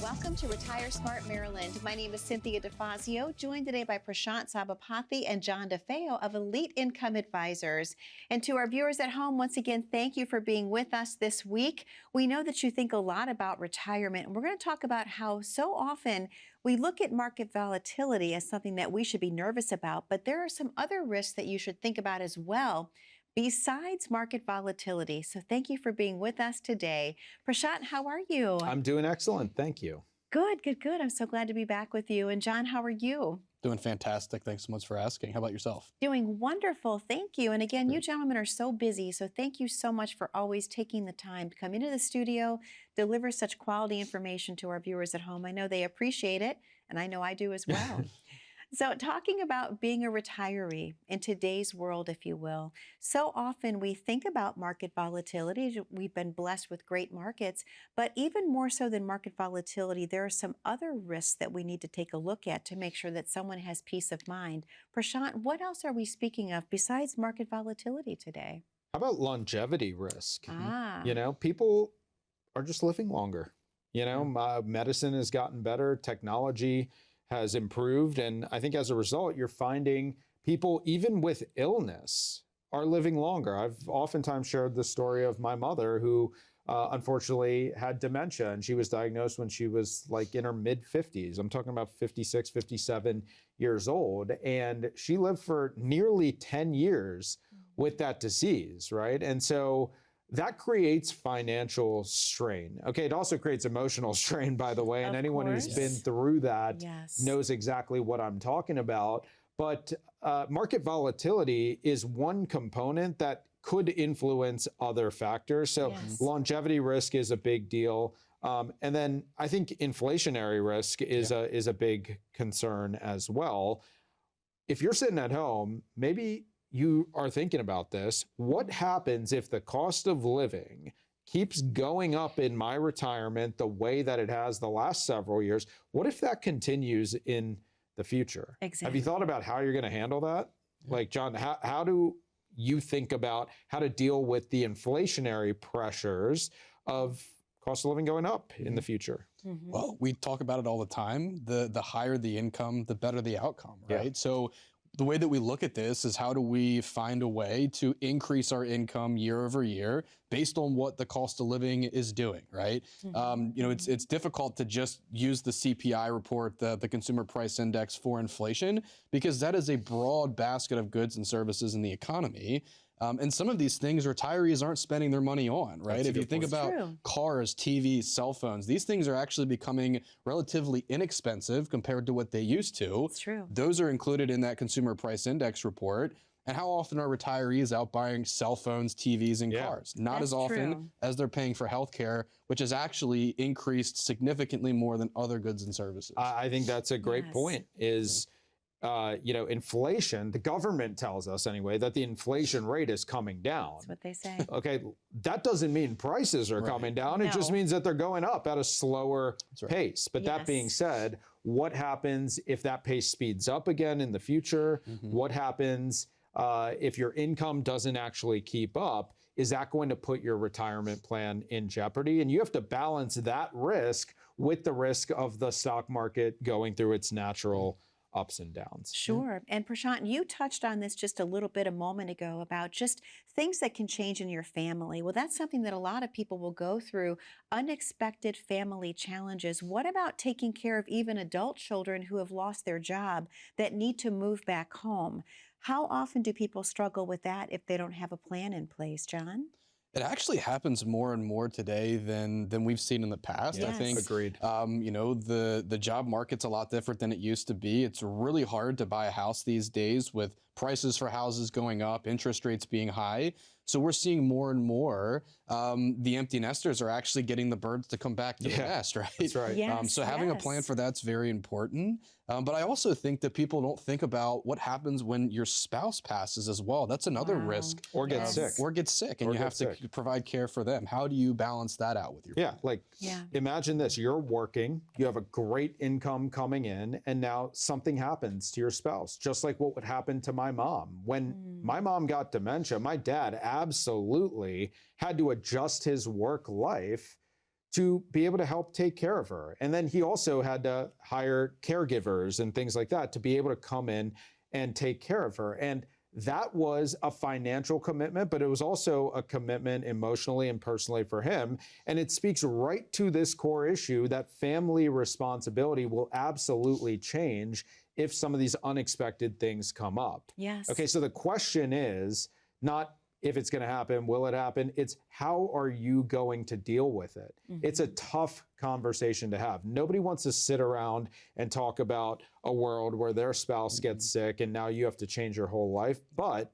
Welcome to Retire Smart Maryland. My name is Cynthia DeFazio, joined today by Prashant Sabapathy and John DeFeo of Elite Income Advisors. And to our viewers at home, once again, thank you for being with us this week. We know that you think a lot about retirement, and we're going to talk about how so often we look at market volatility as something that we should be nervous about, but there are some other risks that you should think about as well besides market volatility. So thank you for being with us today. Prashant, how are you? I'm doing excellent. Thank you. Good, good, good. I'm so glad to be back with you. And John, how are you? Doing fantastic. Thanks so much for asking. How about yourself? Doing wonderful. Thank you. And again, you gentlemen are so busy. So thank you so much for always taking the time to come into the studio, deliver such quality information to our viewers at home. I know they appreciate it, and I know I do as well. So talking about being a retiree in today's world, if you will, so often we think about market volatility. We've been blessed with great markets, but even more so than market volatility, there are some other risks that we need to take a look at to make sure that someone has peace of mind. Prashant, what else are we speaking of besides market volatility today? How about longevity risk? Ah. You know, people are just living longer. You know, medicine has gotten better, technology has improved. And I think as a result, you're finding people, even with illness, are living longer. I've oftentimes shared the story of my mother who unfortunately had dementia, and she was diagnosed when she was like in her mid 50s. I'm talking about 56, 57 years old. And she lived for nearly 10 years with that disease, right? And so that creates financial strain. Okay, it also creates emotional strain, by the way, and anyone who's been through that knows exactly what I'm talking about. But market volatility is one component that could influence other factors. So longevity risk is a big deal. And then I think inflationary risk is a big concern as well. If you're sitting at home, maybe you are thinking about this. What happens if the cost of living keeps going up in my retirement the way that it has the last several years? What if that continues in the future? Exactly. Have you thought about how you're going to handle that? Like, John, how do you think about how to deal with the inflationary pressures of cost of living going up in the future? Well, we talk about it all the time. The higher the income, the better the outcome, right? So the way that we look at this is how do we find a way to increase our income year over year based on what the cost of living is doing, right? You know, it's difficult to just use the CPI report, the Consumer Price Index for inflation, because that is a broad basket of goods and services in the economy. And some of these things retirees aren't spending their money on, right? If you think about cars, TVs, cell phones, these things are actually becoming relatively inexpensive compared to what they used to. It's true. Those are included in that Consumer Price Index report. And how often are retirees out buying cell phones, TVs, and cars? Not as often as they're paying for healthcare, which has actually increased significantly more than other goods and services. I think that's a great point. You know, inflation, the government tells us anyway, that the inflation rate is coming down. That's what they say. Okay, that doesn't mean prices are coming down. It just means that they're going up at a slower pace. But that being said, what happens if that pace speeds up again in the future? What happens if your income doesn't actually keep up? Is that going to put your retirement plan in jeopardy? And you have to balance that risk with the risk of the stock market going through its natural ups and downs. Sure. And Prashant, you touched on this just a little bit a moment ago about just things that can change in your family. Well, that's something that a lot of people will go through, unexpected family challenges. What about taking care of even adult children who have lost their job that need to move back home? How often do people struggle with that if they don't have a plan in place, John? It actually happens more and more today than we've seen in the past. Yes. I think, Agreed. you know, the job market's a lot different than it used to be. It's really hard to buy a house these days with prices for houses going up, interest rates being high. So we're seeing more and more the empty nesters are actually getting the birds to come back to the nest, right? That's right. Yes, So having a plan yes. for that's very important. But I also think that people don't think about what happens when your spouse passes as well. That's another Wow. risk. Or get Yes. sick. Or get sick, and Or you get have to sick. provide care for them. How do you balance that out with your Yeah, like Yeah. imagine this, you're working, you have a great income coming in, and now something happens to your spouse, just like what would happen to my mom. When my mom got dementia, my dad absolutely had to adjust his work life to be able to help take care of her. And then he also had to hire caregivers and things like that to be able to come in and take care of her. And that was a financial commitment, but it was also a commitment emotionally and personally for him. And it speaks right to this core issue that family responsibility will absolutely change if some of these unexpected things come up. Yes. Okay, so the question is not if it's going to happen, will it happen? It's how are you going to deal with it? It's a tough conversation to have. Nobody wants to sit around and talk about a world where their spouse gets sick and now you have to change your whole life. But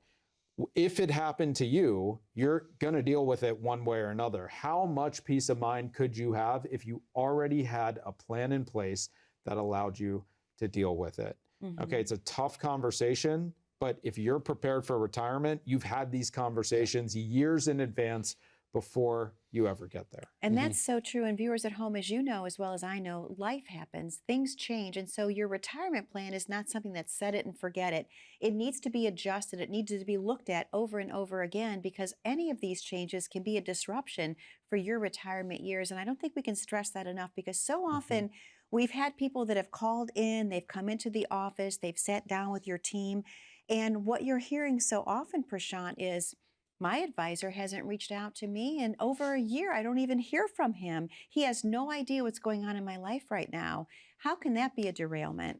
if it happened to you, you're going to deal with it one way or another. How much peace of mind could you have if you already had a plan in place that allowed you to deal with it? Okay, it's a tough conversation. But if you're prepared for retirement, you've had these conversations years in advance before you ever get there. And that's so true. And viewers at home, as you know, as well as I know, life happens, things change. And so your retirement plan is not something that's set it and forget it. It needs to be adjusted. It needs to be looked at over and over again because any of these changes can be a disruption for your retirement years. And I don't think we can stress that enough because so often we've had people that have called in, they've come into the office, they've sat down with your team. And what you're hearing so often, Prashant, is my advisor hasn't reached out to me in over a year. I don't even hear from him. He has no idea what's going on in my life right now. How can that be a derailment?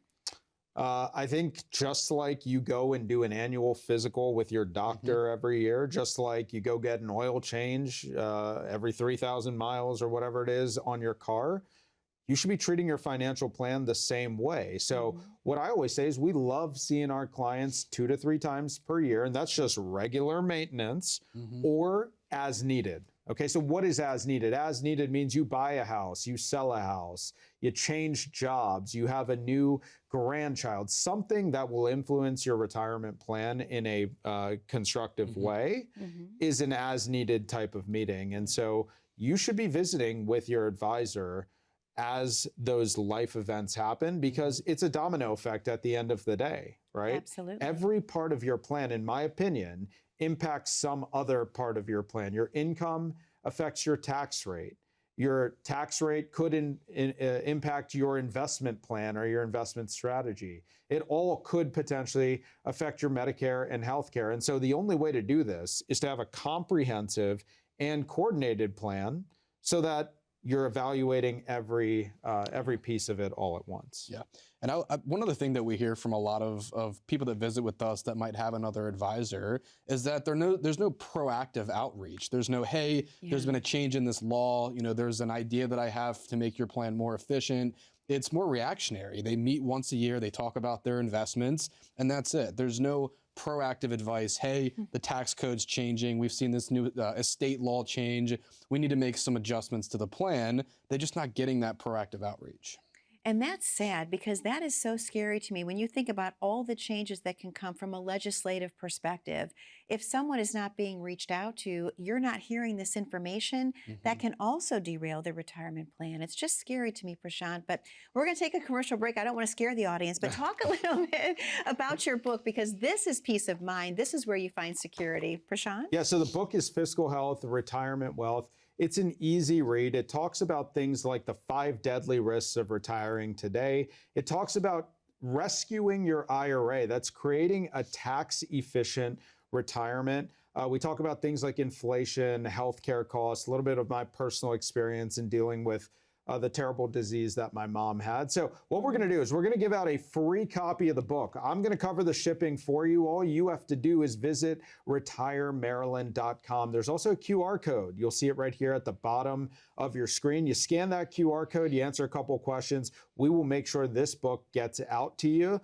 I think just like you go and do an annual physical with your doctor every year, just like you go get an oil change every 3,000 miles or whatever it is on your car, you should be treating your financial plan the same way. So what I always say is we love seeing our clients 2 to 3 times per year, and that's just regular maintenance or as needed. Okay, so what is as needed? As needed means you buy a house, you sell a house, you change jobs, you have a new grandchild, something that will influence your retirement plan in a constructive way is an as needed type of meeting. And so you should be visiting with your advisor as those life events happen because it's a domino effect at the end of the day, right? Absolutely. Every part of your plan, in my opinion, impacts some other part of your plan. Your income affects your tax rate. Your tax rate could impact your investment plan or your investment strategy. It all could potentially affect your Medicare and healthcare. And so the only way to do this is to have a comprehensive and coordinated plan so that you're evaluating every piece of it all at once. Yeah. And one other thing that we hear from a lot of people that visit with us that might have another advisor is that there's no proactive outreach. There's no, hey, there's been a change in this law. You know, there's an idea that I have to make your plan more efficient. It's more reactionary. They meet once a year, they talk about their investments, and that's it. There's no proactive advice. Hey, the tax code's changing. We've seen this new estate law change. We need to make some adjustments to the plan. They're just not getting that proactive outreach. And that's sad because that is so scary to me when you think about all the changes that can come from a legislative perspective. If someone is not being reached out to, you're not hearing this information, that can also derail the retirement plan. It's just scary to me, Prashant. But we're going to take a commercial break. I don't want to scare the audience, but talk a little bit about your book because this is peace of mind. This is where you find security. Prashant? Yeah, so the book is Fiscal Health, Retirement Wealth. It's an easy read. It talks about things like the 5 deadly risks of retiring today. It talks about rescuing your IRA. That's creating a tax-efficient retirement. We talk about things like inflation, healthcare costs, a little bit of my personal experience in dealing with the terrible disease that my mom had. So what we're going to do is we're going to give out a free copy of the book. I'm going to cover the shipping for you. All you have to do is visit retiremaryland.com. There's also a QR code. You'll see it right here at the bottom of your screen. You scan that QR code, you answer a couple of questions. We will make sure this book gets out to you.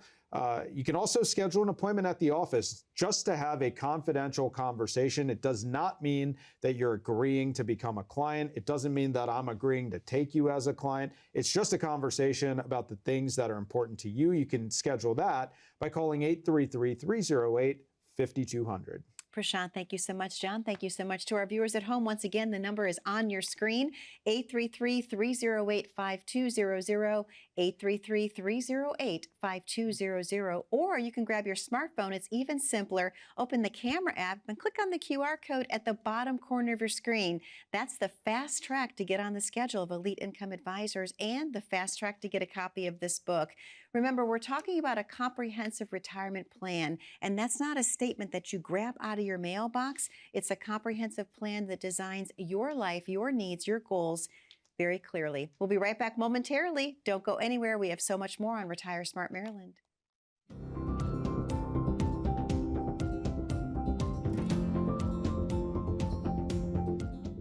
You can also schedule an appointment at the office just to have a confidential conversation. It does not mean that you're agreeing to become a client. It doesn't mean that I'm agreeing to take you as a client. It's just a conversation about the things that are important to you. You can schedule that by calling 833-308-5200. Prashant, thank you so much. John, thank you so much. To our viewers at home, once again, the number is on your screen, 833-308-5200, 833-308-5200, or you can grab your smartphone. It's even simpler. Open the camera app and click on the QR code at the bottom corner of your screen. That's the fast track to get on the schedule of Elite Income Advisors and the fast track to get a copy of this book. Remember, we're talking about a comprehensive retirement plan, and that's not a statement that you grab out of your mailbox. It's a comprehensive plan that designs your life, your needs, your goals very clearly. We'll be right back momentarily. Don't go anywhere. We have so much more on Retire Smart Maryland.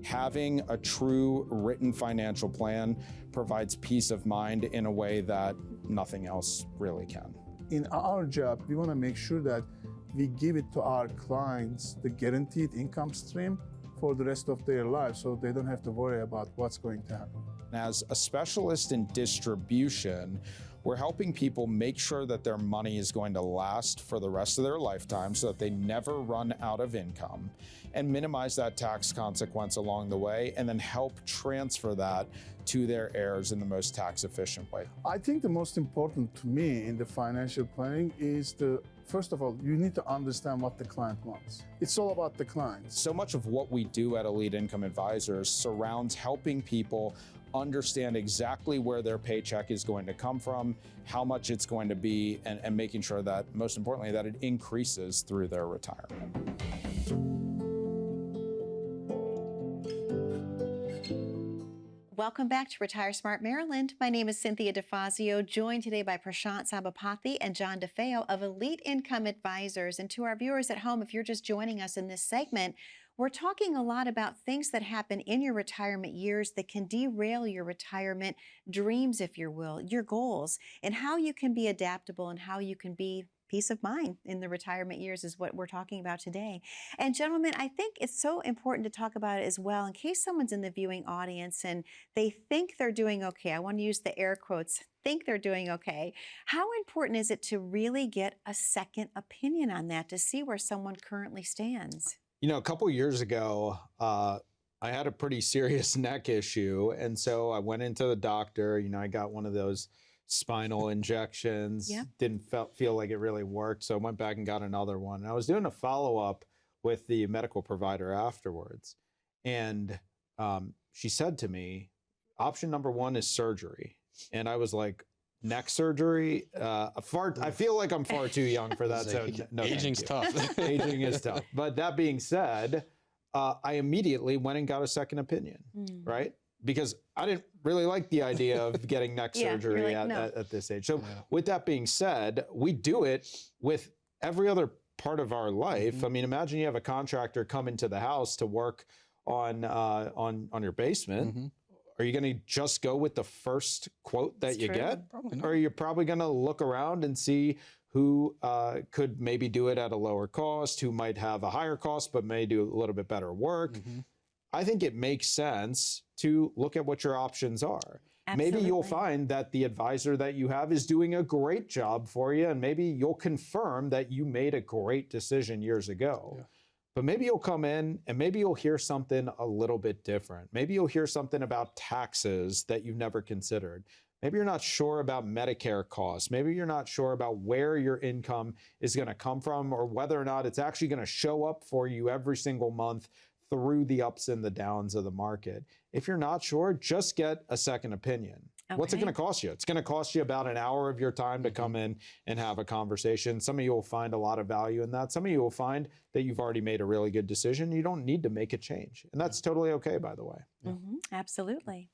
Having a true written financial plan provides peace of mind in a way that nothing else really can. In our job, we want to make sure that we give it to our clients the guaranteed income stream for the rest of their lives so they don't have to worry about what's going to happen. As a specialist in distribution, we're helping people make sure that their money is going to last for the rest of their lifetime so that they never run out of income, and minimize that tax consequence along the way, and then help transfer that to their heirs in the most tax efficient way. I think the most important to me in the financial planning is first of all, you need to understand what the client wants. It's all about the client. So much of what we do at Elite Income Advisors surrounds helping people understand exactly where their paycheck is going to come from, how much it's going to be, and making sure that, most importantly, that it increases through their retirement. Welcome back to Retire Smart Maryland. My name is Cynthia DeFazio, joined today by Prashant Sabapathy and John DeFeo of Elite Income Advisors. And to our viewers at home, if you're just joining us in this segment, we're talking a lot about things that happen in your retirement years that can derail your retirement dreams, if you will, your goals, and how you can be adaptable and how you can be peace of mind in the retirement years is what we're talking about today. And gentlemen, I think it's so important to talk about it as well in case someone's in the viewing audience and they think they're doing okay. I want to use the air quotes, think they're doing okay. How important is it to really get a second opinion on that to see where someone currently stands? You know, a couple years ago, I had a pretty serious neck issue. And so I went into the doctor, I got one of those spinal injections. Yeah. Didn't feel like it really worked. So I went back and got another one. And I was doing a follow-up with the medical provider afterwards. And she said to me, option number one is surgery. And I was like, neck surgery? I feel like I'm far too young for that. So no, aging's tough. Aging is tough. But that being said, I immediately went and got a second opinion, right? Because I didn't really like the idea of getting neck surgery at this age. So with that being said, we do it with every other part of our life. I mean, imagine you have a contractor come into the house to work on your basement. Are you going to just go with the first quote that you get? Probably not. Or you're probably going to look around and see who could maybe do it at a lower cost, who might have a higher cost, but may do a little bit better work. I think it makes sense to look at what your options are. Absolutely. Maybe you'll find that the advisor that you have is doing a great job for you, and maybe you'll confirm that you made a great decision years ago. But maybe you'll come in and maybe you'll hear something a little bit different. Maybe you'll hear something about taxes that you've never considered. Maybe you're not sure about Medicare costs. Maybe you're not sure about where your income is going to come from or whether or not it's actually going to show up for you every single month through the ups and the downs of the market. If you're not sure, just get a second opinion. What's it going to cost you? It's going to cost you about an hour of your time to come in and have a conversation. Some of you will find a lot of value in that. Some of you will find that you've already made a really good decision. You don't need to make a change. And that's totally okay, by the way. Absolutely.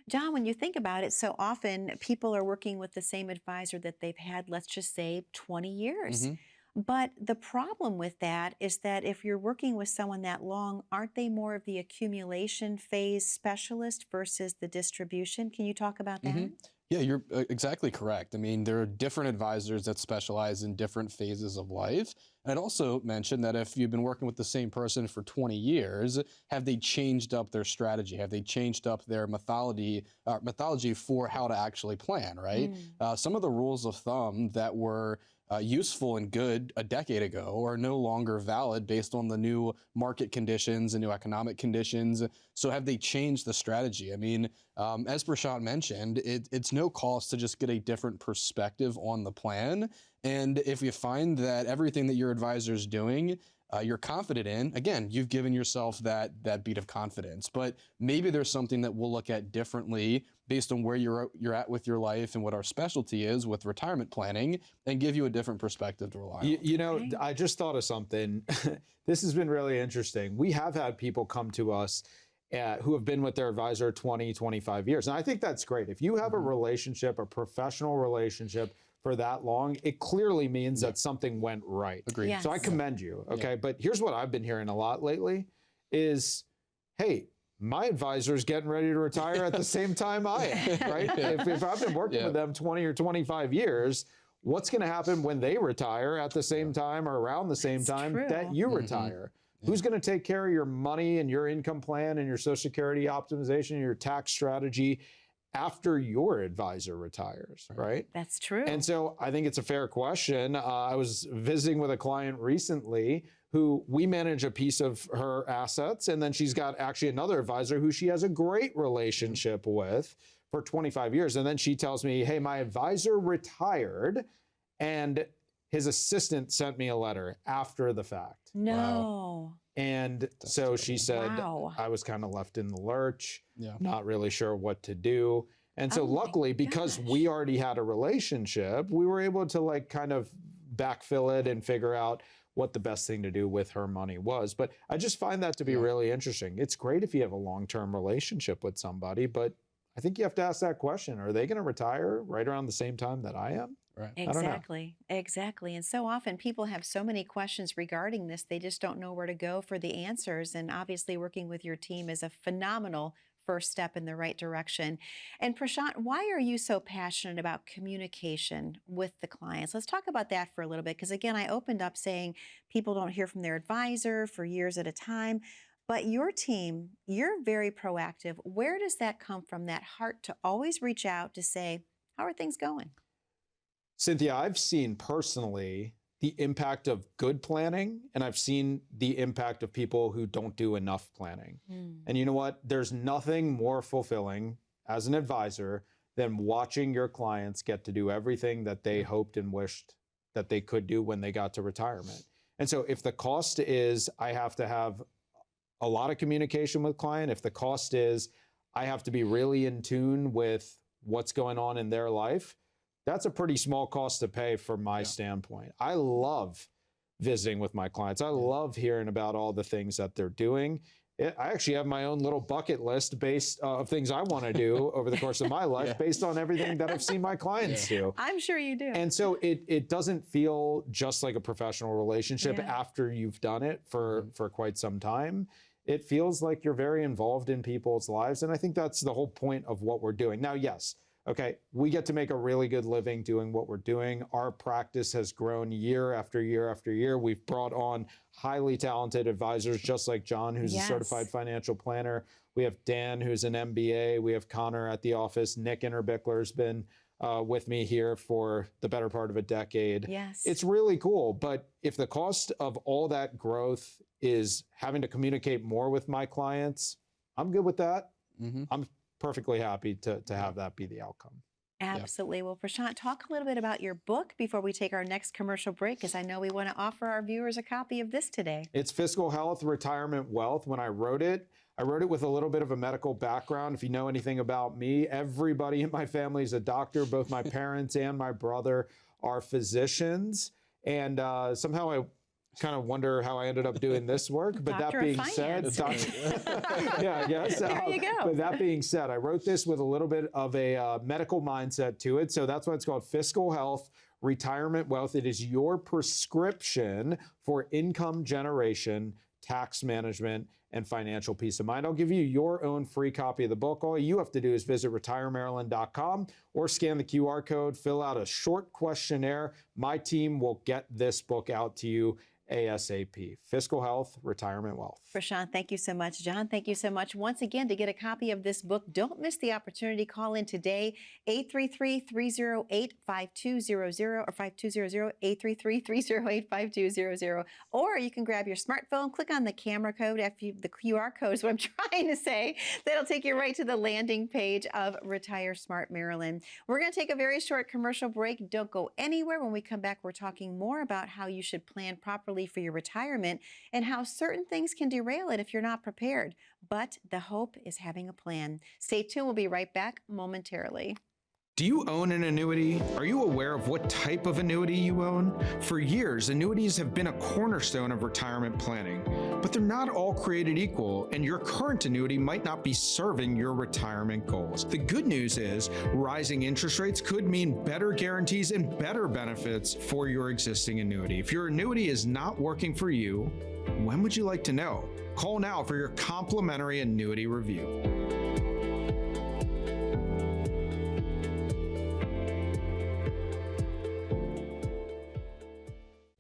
John, when you think about it, so often people are working with the same advisor that they've had, let's just say 20 years. But the problem with that is that if you're working with someone that long, aren't they more of the accumulation phase specialist versus the distribution? Can you talk about that? Yeah, you're exactly correct. I mean, there are different advisors that specialize in different phases of life. And I'd also mention that if you've been working with the same person for 20 years, have they changed up their strategy? Have they changed up their methodology for how to actually plan, right? Some of the rules of thumb that were useful and good a decade ago are no longer valid based on the new market conditions and new economic conditions. So have they changed the strategy? I mean, as Prashant mentioned, it's no cost to just get a different perspective on the plan. And if you find that everything that your advisor is doing, you're confident in, again, you've given yourself that beat of confidence. But maybe there's something that we'll look at differently based on where you're at with your life and what our specialty is with retirement planning, and give you a different perspective to rely on. You know, I just thought of something. This has been really interesting. We have had people come to us who have been with their advisor 20, 25 years. And I think that's great. If you have a relationship, a professional relationship for that long, it clearly means that something went right. Agreed. Yes. So I commend you. Okay. But here's what I've been hearing a lot lately is, hey, my advisor is getting ready to retire at the same time I am, right? If I've been working with them 20 or 25 years, what's going to happen when they retire at the same time or around the same time that you retire? Who's going to take care of your money and your income plan and your Social Security optimization, and your tax strategy after your advisor retires, right? That's true. And so I think it's a fair question. I was visiting with a client recently who we manage a piece of her assets, and then she's got actually another advisor who she has a great relationship with for 25 years. And then she tells me, hey, my advisor retired and his assistant sent me a letter after the fact. No. Wow. And so she said, Wow. I was kind of left in the lurch, Yeah. not really sure what to do. And so Oh my luckily, because gosh. we already had a relationship, we were able to like kind of backfill it and figure out what the best thing to do with her money was. But I just find that to be really interesting. It's great if you have a long-term relationship with somebody, but I think you have to ask that question. Are they going to retire right around the same time that I am? Right. don't know. Exactly. Exactly. And so often people have so many questions regarding this, they just don't know where to go for the answers. And obviously, working with your team is a phenomenal first step in the right direction. And Prashant, why are you so passionate about communication with the clients? Let's talk about that for a little bit, because again, I opened up saying people don't hear from their advisor for years at a time. But your team, you're very proactive. Where does that come from, that heart to always reach out to say, how are things going? Cynthia, I've seen personally the impact of good planning, and I've seen the impact of people who don't do enough planning. And you know what? There's nothing more fulfilling as an advisor than watching your clients get to do everything that they hoped and wished that they could do when they got to retirement. And so if the cost is I have to have a lot of communication with client, if the cost is I have to be really in tune with what's going on in their life, that's a pretty small cost to pay from my standpoint. I love visiting with my clients. I love hearing about all the things that they're doing. I actually have my own little bucket list based of things I want to do over the course of my life based on everything that I've seen my clients do. I'm sure you do. And so it doesn't feel just like a professional relationship after you've done it for quite some time. It feels like you're very involved in people's lives. And I think that's the whole point of what we're doing. Now, yes, okay, we get to make a really good living doing what we're doing. Our practice has grown year after year after year. We've brought on highly talented advisors, just like John, who's a certified financial planner. We have Dan, who's an MBA. We have Connor at the office. Nick Interbickler's been with me here for the better part of a decade. Yes. It's really cool. But if the cost of all that growth is having to communicate more with my clients, I'm good with that. I'm perfectly happy to have that be the outcome. Absolutely. Well, Prashant, talk a little bit about your book before we take our next commercial break, because I know we want to offer our viewers a copy of this today. It's Fiscal Health, Retirement Wealth. When I wrote it with a little bit of a medical background. If you know anything about me, everybody in my family is a doctor. Both my parents and my brother are physicians. And somehow I kind of wonder how I ended up doing this work. But Doctor that being of said, yeah, I guess. There you go. But that being said, I wrote this with a little bit of a medical mindset to it. So that's why it's called Fiscal Health, Retirement Wealth. It is your prescription for income generation tax management, and financial peace of mind. I'll give you your own free copy of the book. All you have to do is visit retiremaryland.com or scan the QR code, fill out a short questionnaire. My team will get this book out to you ASAP. Fiscal Health, Retirement Wealth. Prashant, thank you so much. John, thank you so much. Once again, to get a copy of this book, don't miss the opportunity. Call in today, 833-308-5200 or 5200, 833-308-5200. Or you can grab your smartphone, click on the camera code, the QR code is what I'm trying to say. That'll take you right to the landing page of Retire Smart Maryland. We're going to take a very short commercial break. Don't go anywhere. When we come back, we're talking more about how you should plan properly for your retirement and how certain things can derail it if you're not prepared. But the hope is having a plan. Stay tuned. We'll be right back momentarily. Do you own an annuity? Are you aware of what type of annuity you own? For years, annuities have been a cornerstone of retirement planning, but they're not all created equal, and your current annuity might not be serving your retirement goals. The good news is rising interest rates could mean better guarantees and better benefits for your existing annuity. If your annuity is not working for you, when would you like to know? Call now for your complimentary annuity review.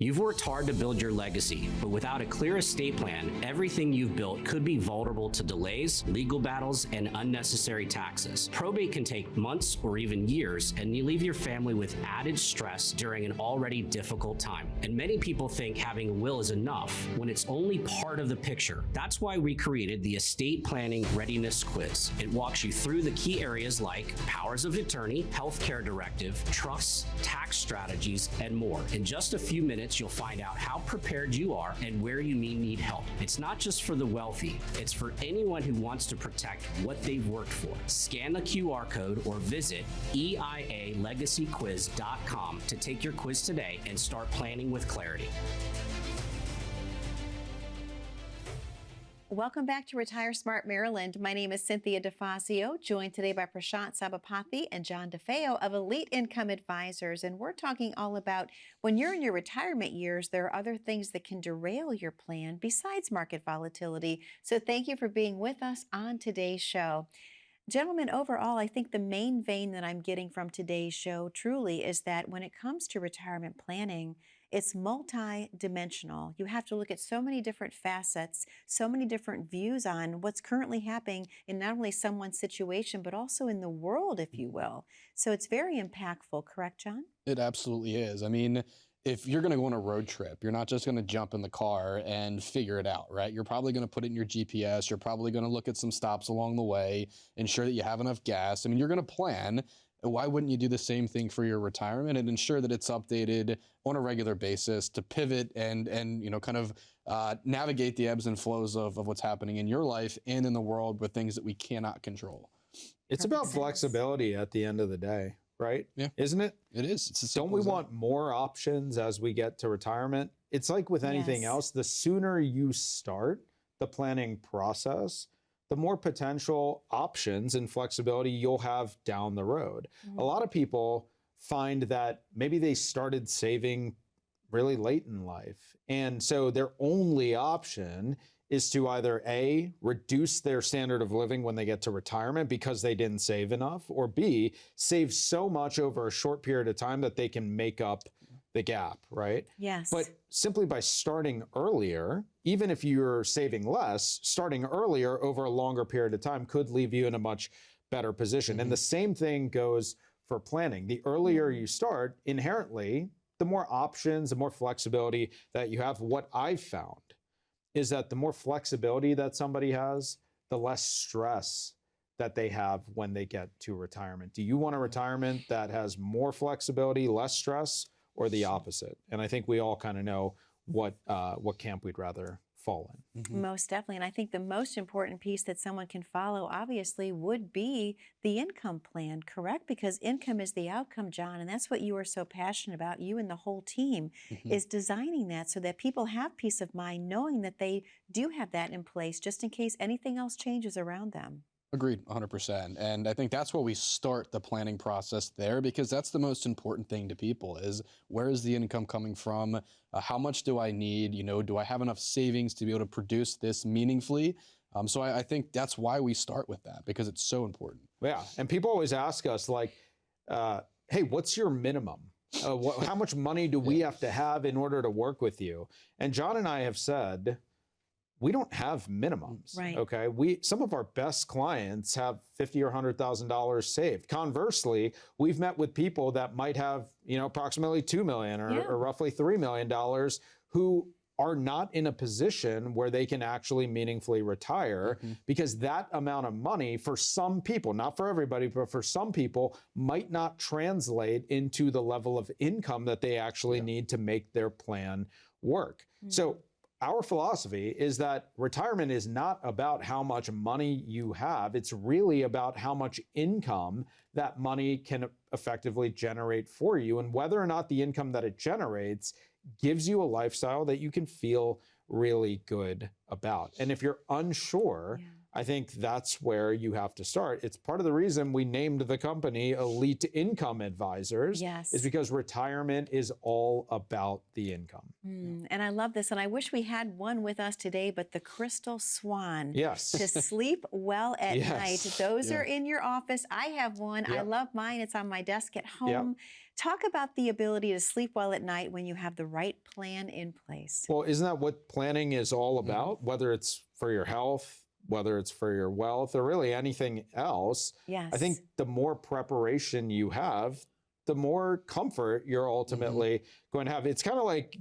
You've worked hard to build your legacy, but without a clear estate plan, everything you've built could be vulnerable to delays, legal battles, and unnecessary taxes. Probate can take months or even years, and you leave your family with added stress during an already difficult time. And many people think having a will is enough when it's only part of the picture. That's why we created the Estate Planning Readiness Quiz. It walks you through the key areas like powers of attorney, healthcare directive, trusts, tax strategies, and more. In just a few minutes, you'll find out how prepared you are and where you may need help. It's not just for the wealthy, it's for anyone who wants to protect what they've worked for. Scan the QR code or visit EIALegacyQuiz.com to take your quiz today and start planning with clarity. Welcome back to Retire Smart Maryland. My name is Cynthia DeFazio, joined today by Prashant Sabapathy and John DeFeo of Elite Income Advisors. And we're talking all about when you're in your retirement years, there are other things that can derail your plan besides market volatility. So thank you for being with us on today's show. Gentlemen, overall, I think the main vein that I'm getting from today's show truly is that when it comes to retirement planning, it's multi-dimensional. You have to look at so many different facets, so many different views on what's currently happening in not only someone's situation, but also in the world, if you will. So it's very impactful, correct, John? It absolutely is. I mean, if you're going to go on a road trip, you're not just going to jump in the car and figure it out, right? You're probably going to put it in your GPS. You're probably going to look at some stops along the way, ensure that you have enough gas. I mean, you're going to plan. Why wouldn't you do the same thing for your retirement and ensure that it's updated on a regular basis to pivot and kind of navigate the ebbs and flows of what's happening in your life and in the world with things that we cannot control? It's about flexibility at the end of the day, right? Yeah. Isn't it? It is. It's Don't we want more options as we get to retirement? It's like with anything else, the sooner you start the planning process, the more potential options and flexibility you'll have down the road. A lot of people find that maybe they started saving really late in life. And so their only option is to either A, reduce their standard of living when they get to retirement because they didn't save enough, or B, save so much over a short period of time that they can make up the gap, right? Yes. But simply by starting earlier, even if you're saving less, starting earlier over a longer period of time could leave you in a much better position. And the same thing goes for planning. The earlier you start, inherently, the more options, the more flexibility that you have. What I've found is that the more flexibility that somebody has, the less stress that they have when they get to retirement. Do you want a retirement that has more flexibility, less stress, or the opposite? And I think we all kind of know what camp we'd rather fall in. Most definitely. And I think the most important piece that someone can follow, obviously, would be the income plan, correct? Because income is the outcome, John, and that's what you are so passionate about, you and the whole team, is designing that so that people have peace of mind knowing that they do have that in place just in case anything else changes around them. Agreed, 100%. And I think that's where we start the planning process there, because that's the most important thing to people is where is the income coming from? How much do I need? Do I have enough savings to be able to produce this meaningfully? So I think that's why we start with that, because it's so important. Yeah. And people always ask us like, hey, what's your minimum? How much money do we have to have in order to work with you? And John and I have said, we don't have minimums. Right. Okay. Some of our best clients have $50,000 or $100,000 saved. Conversely, we've met with people that might have, approximately $2 million or roughly $3 million who are not in a position where they can actually meaningfully retire, because that amount of money for some people, not for everybody, but for some people, might not translate into the level of income that they actually need to make their plan work. So our philosophy is that retirement is not about how much money you have. It's really about how much income that money can effectively generate for you, and whether or not the income that it generates gives you a lifestyle that you can feel really good about. And if you're unsure, I think that's where you have to start. It's part of the reason we named the company Elite Income Advisors, is because retirement is all about the income. And I love this. And I wish we had one with us today, but the Crystal Swan. Yes. To sleep well at night. Those are in your office. I have one. I love mine. It's on my desk at home. Talk about the ability to sleep well at night when you have the right plan in place. Well, isn't that what planning is all about? Whether it's for your health, whether it's for your wealth, or really anything else. I think the more preparation you have, the more comfort you're ultimately going to have. It's kind of like,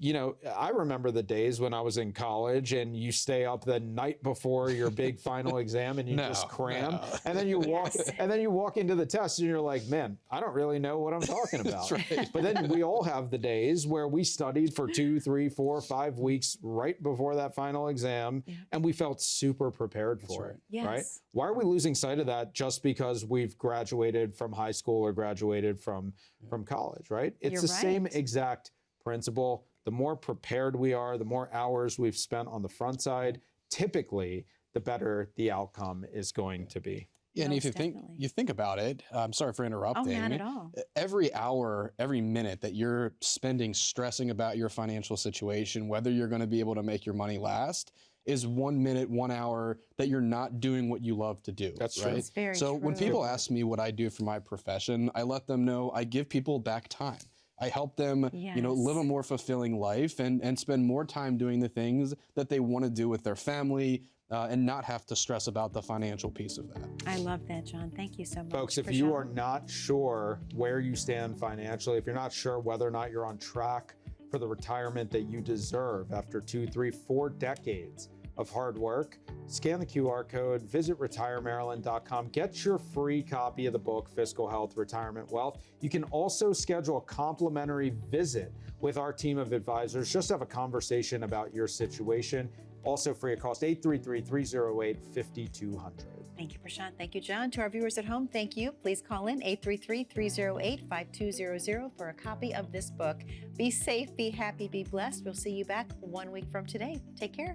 I remember the days when I was in college and you stay up the night before your big final exam and you just cram. And then you walk into the test and you're like, man, I don't really know what I'm talking about. But then we all have the days where we studied for 2, 3, 4, 5 weeks right before that final exam and we felt super prepared for it. Right? Why are we losing sight of that just because we've graduated from high school or graduated from college, right? It's the same exact principle. The more prepared we are, the more hours we've spent on the front side, typically the better the outcome is going to be. Yeah, and if you think about it, I'm sorry for interrupting. Oh, not at all. Every hour, every minute that you're spending stressing about your financial situation, whether you're going to be able to make your money last, is 1 minute, 1 hour that you're not doing what you love to do. That's right? true. That's very So true. when people ask me what I do for my profession, I let them know I give people back time. I help them, live a more fulfilling life and spend more time doing the things that they want to do with their family and not have to stress about the financial piece of that. I love that, John. Thank you so much. Folks, if for you sharing. are not sure where you stand financially, if you're not sure whether or not you're on track for the retirement that you deserve after 2, 3, 4 decades of hard work, scan the QR code, visit retiremaryland.com, get your free copy of the book, Fiscal Health, Retirement Wealth. You can also schedule a complimentary visit with our team of advisors. Just have a conversation about your situation. Also free of cost, 833-308-5200. Thank you, Prashant. Thank you, John. To our viewers at home, thank you. Please call in 833-308-5200 for a copy of this book. Be safe, be happy, be blessed. We'll see you back 1 week from today. Take care.